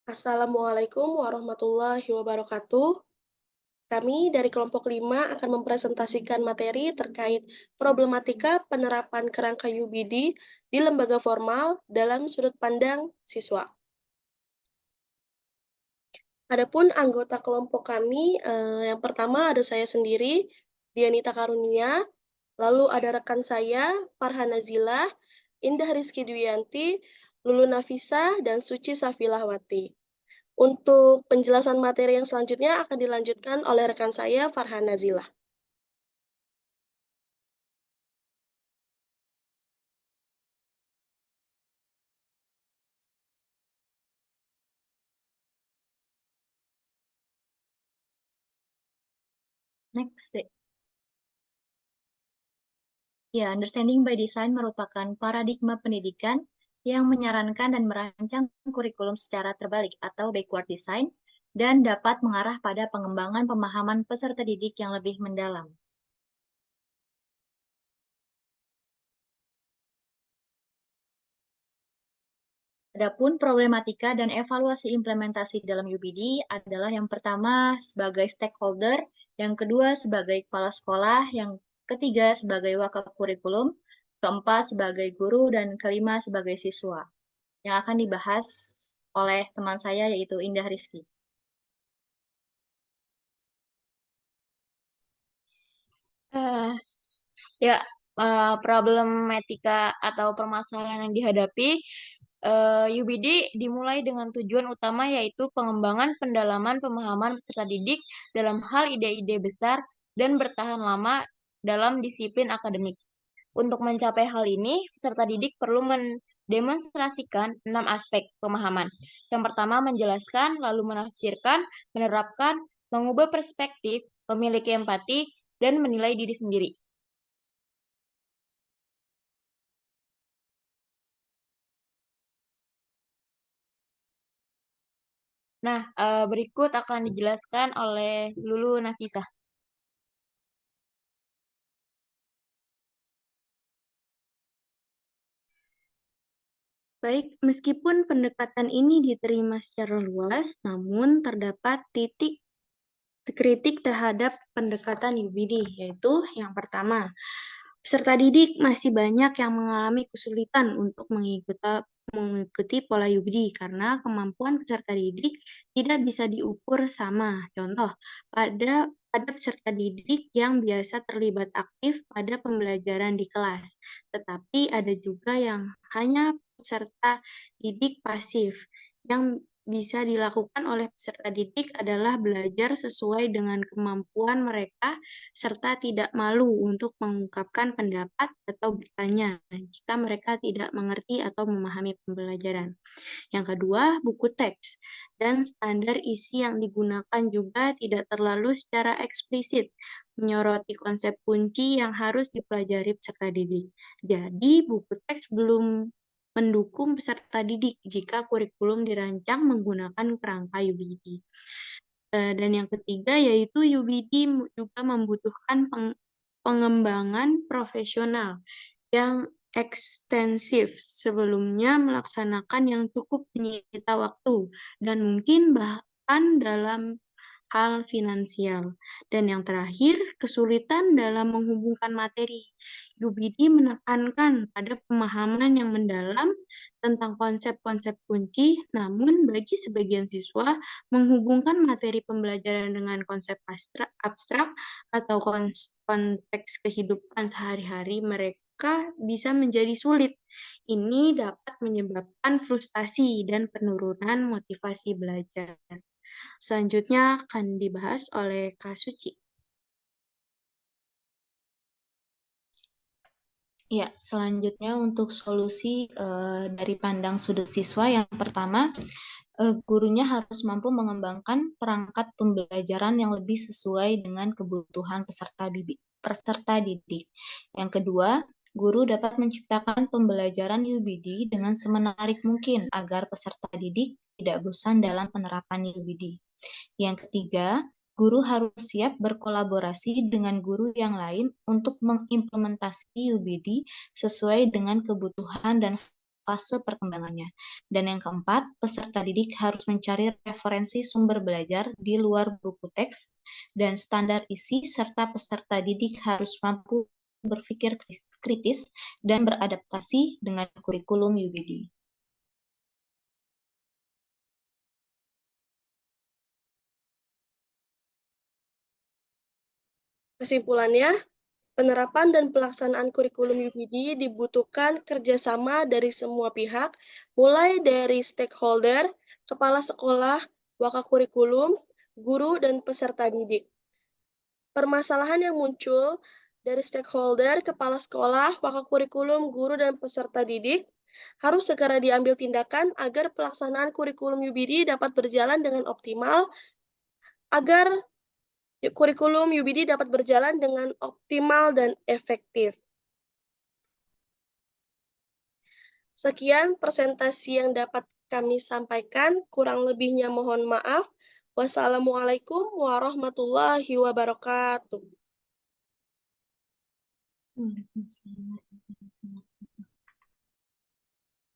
Assalamualaikum warahmatullahi wabarakatuh. Kami dari kelompok 5 akan mempresentasikan materi terkait problematika penerapan kerangka UBD di lembaga formal dalam sudut pandang siswa. Adapun anggota kelompok kami, yang pertama ada saya sendiri, Dianita Karunia, lalu ada rekan saya, Farhana Zilah, Indah Rizky Dwiyanti, Lulu Nafisa, dan Suci Safilahwati. Untuk penjelasan materi yang selanjutnya akan dilanjutkan oleh rekan saya, Farhana Zilah. Next. Ya, Understanding by Design merupakan paradigma pendidikan yang menyarankan dan merancang kurikulum secara terbalik atau backward design dan dapat mengarah pada pengembangan pemahaman peserta didik yang lebih mendalam. Adapun problematika dan evaluasi implementasi dalam UBD adalah yang pertama sebagai stakeholder, yang kedua sebagai kepala sekolah, yang ketiga sebagai wakil kurikulum, keempat sebagai guru, dan kelima sebagai siswa. Yang akan dibahas oleh teman saya yaitu Indah Rizky. Ya, problematika atau permasalahan yang dihadapi UBD dimulai dengan tujuan utama yaitu pengembangan pendalaman pemahaman peserta didik dalam hal ide-ide besar dan bertahan lama dalam disiplin akademik. Untuk mencapai hal ini, peserta didik perlu mendemonstrasikan 6 aspek pemahaman. Yang pertama, menjelaskan, lalu menafsirkan, menerapkan, mengubah perspektif, memiliki empati, dan menilai diri sendiri. Nah, berikut akan dijelaskan oleh Lulu Nafisa. Baik, meskipun pendekatan ini diterima secara luas, namun terdapat titik kritik terhadap pendekatan UBD, yaitu yang pertama, peserta didik masih banyak yang mengalami kesulitan untuk mengikuti pola UBD karena kemampuan peserta didik tidak bisa diukur sama. Contoh, pada peserta didik yang biasa terlibat aktif pada pembelajaran di kelas, tetapi ada juga yang hanya peserta didik pasif. Yang bisa dilakukan oleh peserta didik adalah belajar sesuai dengan kemampuan mereka serta tidak malu untuk mengungkapkan pendapat atau bertanya jika mereka tidak mengerti atau memahami pembelajaran. Yang kedua, buku teks dan standar isi yang digunakan juga tidak terlalu secara eksplisit menyoroti konsep kunci yang harus dipelajari peserta didik. Jadi, buku teks belum mendukung peserta didik jika kurikulum dirancang menggunakan kerangka UBD. Dan yang ketiga yaitu UBD juga membutuhkan pengembangan profesional yang ekstensif sebelumnya melaksanakan yang cukup menyita waktu dan mungkin bahkan dalam hal finansial. Dan yang terakhir, kesulitan dalam menghubungkan materi. UBD menekankan pada pemahaman yang mendalam tentang konsep-konsep kunci, namun bagi sebagian siswa, menghubungkan materi pembelajaran dengan konsep abstrak atau konteks kehidupan sehari-hari mereka bisa menjadi sulit. Ini dapat menyebabkan frustasi dan penurunan motivasi belajar. Selanjutnya akan dibahas oleh Kak Suci. Ya, selanjutnya untuk solusi dari pandang sudut siswa yang pertama, gurunya harus mampu mengembangkan perangkat pembelajaran yang lebih sesuai dengan kebutuhan peserta didik. Yang kedua, guru dapat menciptakan pembelajaran UBD dengan semenarik mungkin agar peserta didik tidak bosan dalam penerapan UBD. Yang ketiga, guru harus siap berkolaborasi dengan guru yang lain untuk mengimplementasi UBD sesuai dengan kebutuhan dan fase perkembangannya. Dan yang keempat, peserta didik harus mencari referensi sumber belajar di luar buku teks dan standar isi, serta peserta didik harus mampu berpikir kritis dan beradaptasi dengan kurikulum UBD. Kesimpulannya, penerapan dan pelaksanaan kurikulum UBD dibutuhkan kerjasama dari semua pihak, mulai dari stakeholder, kepala sekolah, wakakurikulum, guru, dan peserta didik. Permasalahan yang muncul dari stakeholder, kepala sekolah, wakakurikulum, guru, dan peserta didik harus segera diambil tindakan agar pelaksanaan kurikulum UBD dapat berjalan dengan optimal, agar kurikulum UBD dapat berjalan dengan optimal dan efektif. Sekian presentasi yang dapat kami sampaikan, kurang lebihnya mohon maaf. Wassalamualaikum warahmatullahi wabarakatuh. Waalaikumsalam warahmatullahi wabarakatuh.